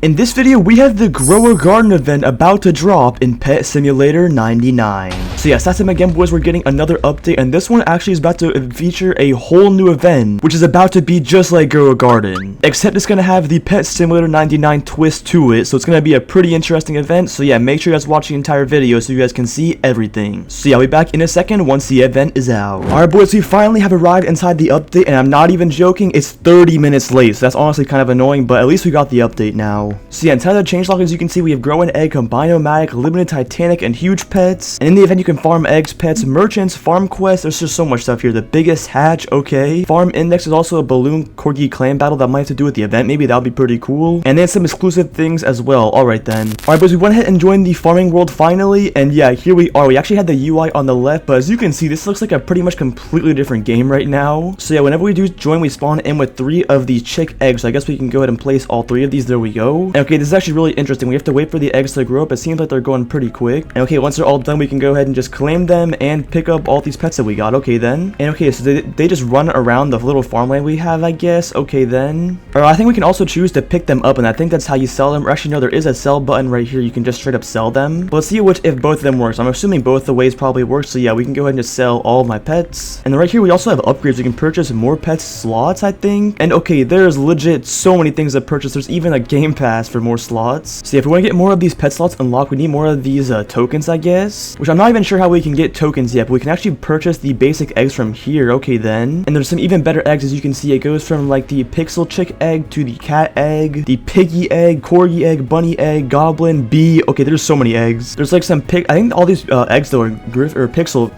In this video, we have the Grow a Garden event about to drop in Pet Simulator 99. So yeah, that's it again, boys. We're getting another update, and this one actually is about to feature a whole new event, which is about to be just like Grow a Garden, except it's gonna have the Pet Simulator 99 twist to it. So it's gonna be a pretty interesting event. So yeah, make sure you guys watch the entire video so you guys can see everything. So yeah, I'll be back in a second once the event is out. Alright, boys, we finally have arrived inside the update, and I'm not even joking, it's 30 minutes late. So that's honestly kind of annoying, but at least we got the update now. So yeah, inside the changelog, as you can see, we have Grow an Egg, Combine-O-Matic, Limited Titanic, and Huge Pets. And in the event, you can farm eggs, pets, merchants, farm quests. There's just so much stuff here. The biggest hatch, okay. Farm index is also a balloon corgi clan battle that might have to do with the event. Maybe that'll be pretty cool. And then some exclusive things as well. Alright then. Alright, boys, we went ahead and joined the farming world finally. And yeah, here we are. We actually had the UI on the left, but as you can see, this looks like a pretty much completely different game right now. So yeah, whenever we do join, we spawn in with 3 of these chick eggs. So I guess we can go ahead and place all 3 of these. There we go. And okay, this is actually really interesting. We have to wait for the eggs to grow up. It seems like they're going pretty quick. And okay, once they're all done, we can go ahead and just claim them and pick up all these pets that we got. Okay then. And okay, so they just run around the little farmland we have, I guess. Okay then. Or I think we can also choose to pick them up, and I think that's how you sell them. Or actually, no, there is a sell button right here. You can just straight up sell them. But let's see if both of them works. I'm assuming both the ways probably work. So yeah, we can go ahead and just sell all of my pets. And then right here, we also have upgrades. We can purchase more pet slots, I think. And okay, there's legit so many things to purchase. There's even a game pass for more slots. So yeah, if we want to get more of these pet slots unlocked, we need more of these tokens, I guess. Which I'm not even sure how we can get tokens yet, but we can actually purchase the basic eggs from here. Okay then. And there's some even better eggs. As you can see, it goes from like the pixel chick egg to the cat egg, the piggy egg, corgi egg, bunny egg, goblin, bee. Okay, there's so many eggs. There's like some I think all these eggs though are pixel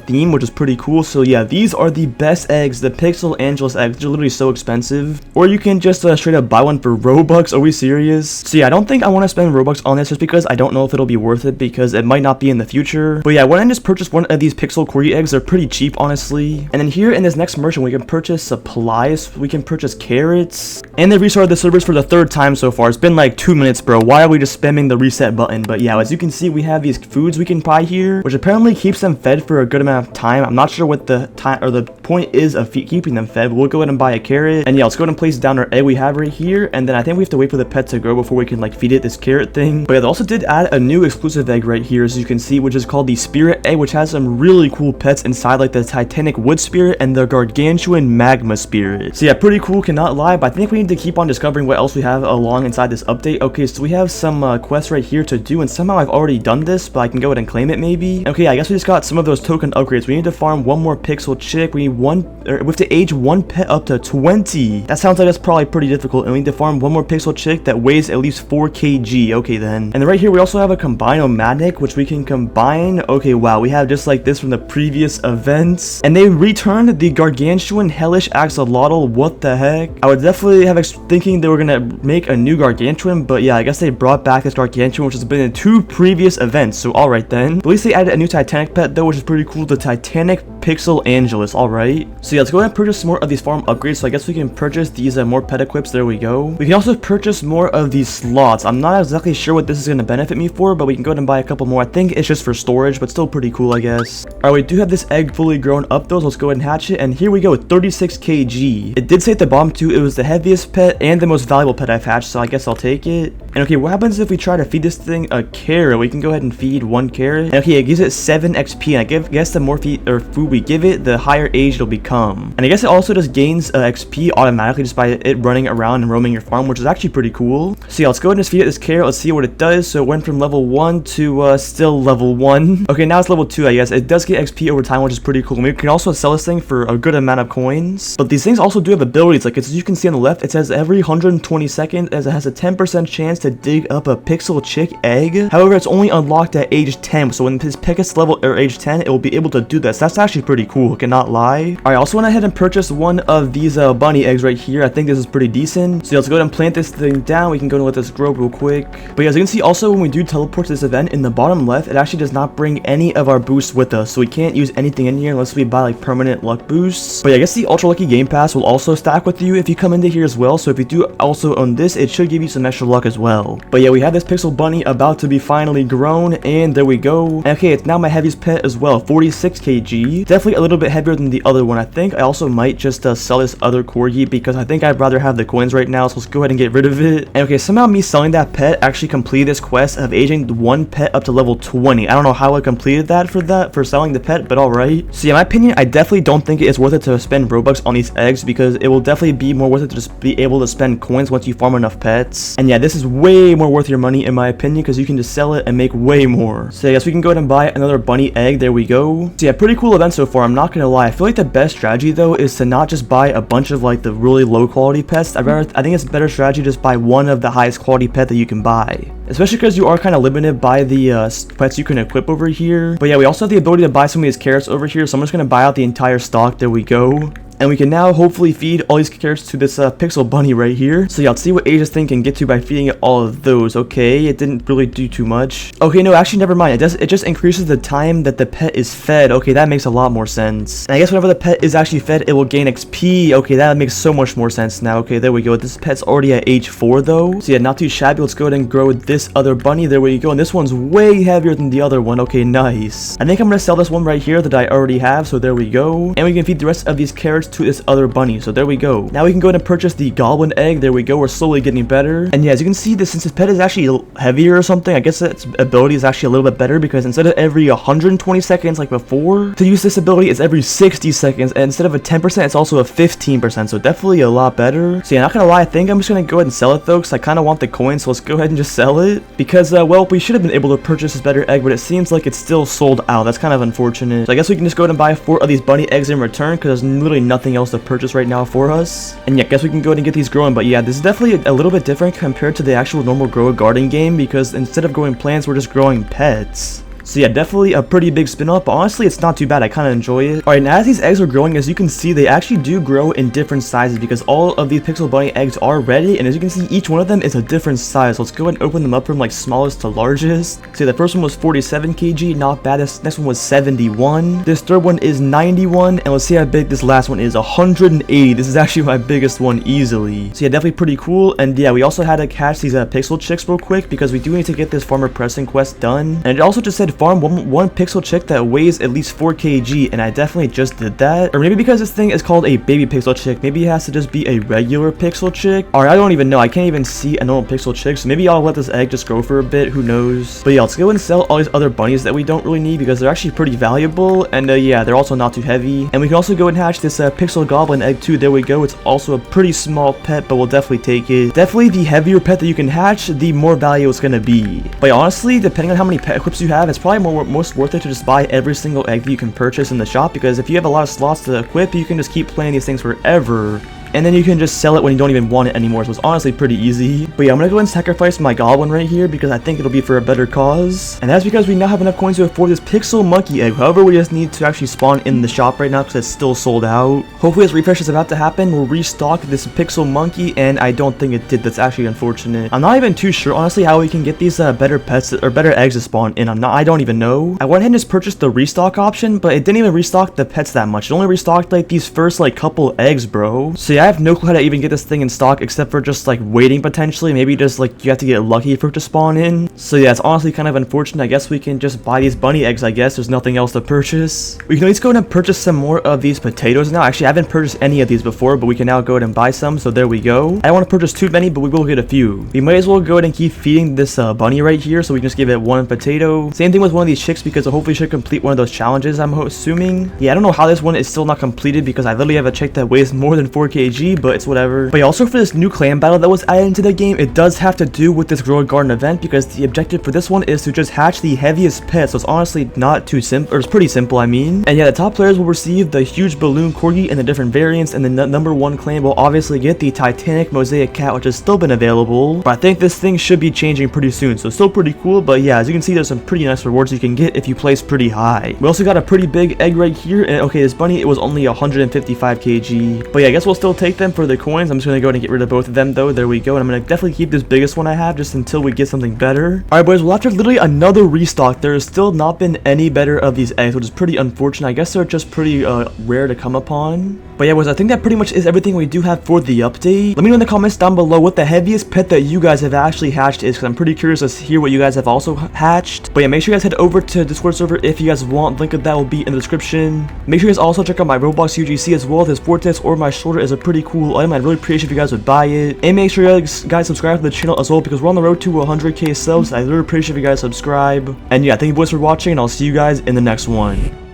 theme, which is pretty cool. So yeah, these are the best eggs, the Pixel Angelus eggs. They're literally so expensive. Or you can just straight up buy one for Robux. Are we serious? So yeah, I don't think I want to spend Robux on this just because I don't know if it'll be worth it, because it might not be in the future. But yeah, why don't I just purchase one of these Pixel Corgi eggs? They're pretty cheap, honestly. And then here in this next merchant, we can purchase supplies, we can purchase carrots, and they restarted the servers for the 3rd time so far. It's been like 2 minutes, bro. Why are we just spamming the reset button? But yeah, as you can see, we have these foods we can buy here, which apparently keeps them fed for a good amount of time. I'm not sure what the time or the point is of keeping them fed. We'll go ahead and buy a carrot, and yeah, let's go ahead and place down our egg we have right here. And then I think we have to wait for the pet to grow before we can like feed it this carrot thing. But yeah, they also did add a new exclusive egg right here, as you can see, which is called the spirit egg, which has some really cool pets inside, like the Titanic wood spirit and the gargantuan magma spirit. So yeah, pretty cool, cannot lie. But I think we need to keep on discovering what else we have along inside this update. Okay, so we have some quests right here to do, and somehow I've already done this, but I can go ahead and claim it maybe. Okay, I guess we just got some of those token upgrades. We need to farm one more pixel chick. We have to age one pet up to 20. That sounds like that's probably pretty difficult. And we need to farm one more pixel chick that weighs at least 4 kg. Okay then. And then right here we also have a Combine-O-Matic, which we can combine. Okay, wow, we have just like this from the previous events. And they returned the gargantuan hellish axolotl. What the heck? I would definitely have thinking they were gonna make a new gargantuan, but yeah, I guess they brought back this gargantuan, which has been in 2 previous events. So alright then. At least they added a new Titanic pet though, which is pretty cool. The Titanic Pixel Angelus. Alright. So yeah, let's go ahead and purchase some more of these farm upgrades. So I guess we can purchase these more pet equips. There we go. We can also purchase more of these slots. I'm not exactly sure what this is going to benefit me for, but we can go ahead and buy a couple more. I think it's just for storage, but still pretty cool, I guess. Alright, we do have this egg fully grown up though, so let's go ahead and hatch it. And here we go with 36 kg. It did say at the bottom too, it was the heaviest pet and the most valuable pet I've hatched, so I guess I'll take it. And okay, what happens if we try to feed this thing a carrot? We can go ahead and feed 1 carrot. And okay, it gives it 7 XP, and I guess the more food we give it, the higher age it'll become. And I guess it also just gains XP automatically just by it running around and roaming your farm, which is actually pretty cool. So yeah, let's go ahead and just feed it this carrot. Let's see what it does. So it went from level 1 to still level 1. Okay, now it's level 2, I guess. It does get XP over time, which is pretty cool. And we can also sell this thing for a good amount of coins. But these things also do have abilities. Like, as you can see on the left, it says every 120 seconds, as it has a 10% chance to dig up a pixel chick egg. However, it's only unlocked at age 10. So when his pick is level or age 10, it will be able to do this. That's actually pretty cool, cannot lie. Alright, I also went ahead and purchased one of these bunny eggs right here. I think this is pretty decent. So yeah, let's go ahead and plant this thing down. We can go and let this grow real quick. But yeah, as you can see, also when we do teleport to this event, in the bottom left, it actually does not bring any of our boosts with us. So we can't use anything in here unless we buy like permanent luck boosts. But yeah, I guess the ultra lucky game pass will also stack with you if you come into here as well. So if you do also own this, it should give you some extra luck as well. But yeah, we have this pixel bunny about to be finally grown, and there we go. And okay, it's now my heaviest pet as well, 46 kg. Definitely a little bit heavier than the other one, I think. think I also might just sell this other corgi because I think I'd rather have the coins right now, so let's go ahead and get rid of it. And okay, somehow me selling that pet actually completed this quest of aging one pet up to level 20. I don't know how I completed that for selling the pet, but alright. So yeah, in my opinion, I definitely don't think it is worth it to spend Robux on these eggs because it will definitely be more worth it to just be able to spend coins once you farm enough pets. And yeah, this is way more worth your money in my opinion because you can just sell it and make way more. So I guess we can go ahead and buy another bunny egg. There we go. So yeah, pretty cool event so far, I'm not gonna lie. I feel like the best strategy though is to not just buy a bunch of like the really low quality pets. I think it's a better strategy to just buy one of the highest quality pet that you can buy, especially because you are kind of limited by the pets you can equip over here. But yeah, we also have the ability to buy some of these carrots over here, so I'm just gonna buy out the entire stock. There we go. And we can now hopefully feed all these carrots to this pixel bunny right here. So yeah, let's see what age this thing can get to by feeding it all of those. Okay, it didn't really do too much. Okay, no, actually never mind. It just increases the time that the pet is fed. Okay, that makes a lot more sense. And I guess whenever the pet is actually fed, it will gain XP. Okay, that makes so much more sense now. Okay, there we go. This pet's already at age 4 though. So yeah, not too shabby. Let's go ahead and grow this other bunny. There we go. And this one's way heavier than the other one. Okay, nice. I think I'm gonna sell this one right here that I already have. So there we go. And we can feed the rest of these carrots to this other bunny. So there we go. Now we can go ahead and purchase the goblin egg. There we go. We're slowly getting better. And yeah, as you can see, since this pet is actually heavier or something, I guess its ability is actually a little bit better because instead of every 120 seconds like before, to use this ability, it's every 60 seconds. And instead of a 10%, it's also a 15%. So definitely a lot better. So yeah, not gonna lie, I think I'm just gonna go ahead and sell it though, because I kind of want the coin. So let's go ahead and just sell it because, well, we should have been able to purchase this better egg, but it seems like it's still sold out. That's kind of unfortunate. So I guess we can just go ahead and buy 4 of these bunny eggs in return because there's literally nothing else to purchase right now for us. And yeah, I guess we can go ahead and get these growing. But yeah, this is definitely a little bit different compared to the actual normal grow a garden game because instead of growing plants, we're just growing pets. So yeah, definitely a pretty big spin-off, but honestly, it's not too bad. I kind of enjoy it. Alright, now as these eggs are growing, as you can see, they actually do grow in different sizes because all of these pixel bunny eggs are ready, and as you can see, each one of them is a different size. So let's go ahead and open them up from like smallest to largest. So the first one was 47 kg, not bad. This next one was 71. This third one is 91, and let's see how big this last one is, 180. This is actually my biggest one easily. So yeah, definitely pretty cool. And yeah, we also had to catch these pixel chicks real quick because we do need to get this farmer pressing quest done. And it also just said farm one pixel chick that weighs at least 4 kg, and I definitely just did that. Or maybe because this thing is called a baby pixel chick, maybe it has to just be a regular pixel chick. Or I don't even know. I can't even see a normal pixel chick, so maybe I'll let this egg just grow for a bit. Who knows? But yeah, let's go and sell all these other bunnies that we don't really need because they're actually pretty valuable, and yeah, they're also not too heavy. And we can also go and hatch this pixel goblin egg too. There we go. It's also a pretty small pet, but we'll definitely take it. Definitely the heavier pet that you can hatch, the more value it's gonna be. But honestly, depending on how many pet equips you have, it's probably most worth it to just buy every single egg that you can purchase in the shop, because if you have a lot of slots to equip, you can just keep playing these things forever. And then you can just sell it when you don't even want it anymore, so it's honestly pretty easy. But yeah, I'm gonna go and sacrifice my goblin right here because I think it'll be for a better cause. And that's because we now have enough coins to afford this pixel monkey egg. However, we just need to actually spawn in the shop right now because it's still sold out. Hopefully this refresh is about to happen. We'll restock this pixel monkey, and I don't think it did. That's actually unfortunate. I'm not even too sure, honestly, how we can get these better pets or better eggs to spawn in. I don't even know. I went ahead and just purchased the restock option, but it didn't even restock the pets that much. It only restocked like these first like couple eggs, bro. So yeah, I have no clue how to even get this thing in stock except for just like waiting potentially. Maybe just like you have to get lucky for it to spawn in. So yeah, it's honestly kind of unfortunate. I guess we can just buy these bunny eggs. I guess there's nothing else to purchase. We can at least go ahead and purchase some more of these potatoes now. Actually, I haven't purchased any of these before, but we can now go ahead and buy some. So there we go. I don't want to purchase too many, but we will get a few. We might as well go ahead and keep feeding this bunny right here, so we can just give it one potato. Same thing with one of these chicks because it hopefully should complete one of those challenges, I'm assuming. Yeah, I don't know how this one is still not completed because I literally have a chick that weighs more than 4 kg, but it's whatever. But yeah, also for this new clan battle that was added into the game, it does have to do with this grow a garden event because the objective for this one is to just hatch the heaviest pet. So it's honestly not too simple, or it's pretty simple, I mean. And yeah, the top players will receive the huge balloon corgi in the different variants, and the number 1 clan will obviously get the Titanic mosaic cat, which has still been available. But I think this thing should be changing pretty soon, so still pretty cool. But yeah, as you can see, there's some pretty nice rewards you can get if you place pretty high. We also got a pretty big egg right here, and okay, this bunny, it was only 155 kg. But yeah, I guess we'll still take them for the coins. I'm just gonna go ahead and get rid of both of them though. There we go. And I'm gonna definitely keep this biggest one I have just until we get something better. Alright boys, well after literally another restock, there has still not been any better of these eggs, which is pretty unfortunate. I guess they're just pretty rare to come upon. But yeah boys, I think that pretty much is everything we do have for the update. Let me know in the comments down below what the heaviest pet that you guys have actually hatched is, because I'm pretty curious to hear what you guys have also hatched. But yeah, make sure you guys head over to Discord server if you guys want. Link of that will be in the description. Make sure you guys also check out my Roblox UGC as well. This vortex over my shoulder is a pretty cool item. I'd really appreciate if you guys would buy it. And make sure you guys subscribe to the channel as well, because we're on the road to 100k subs. I'd really appreciate if you guys subscribe. And yeah, thank you boys for watching, and I'll see you guys in the next one.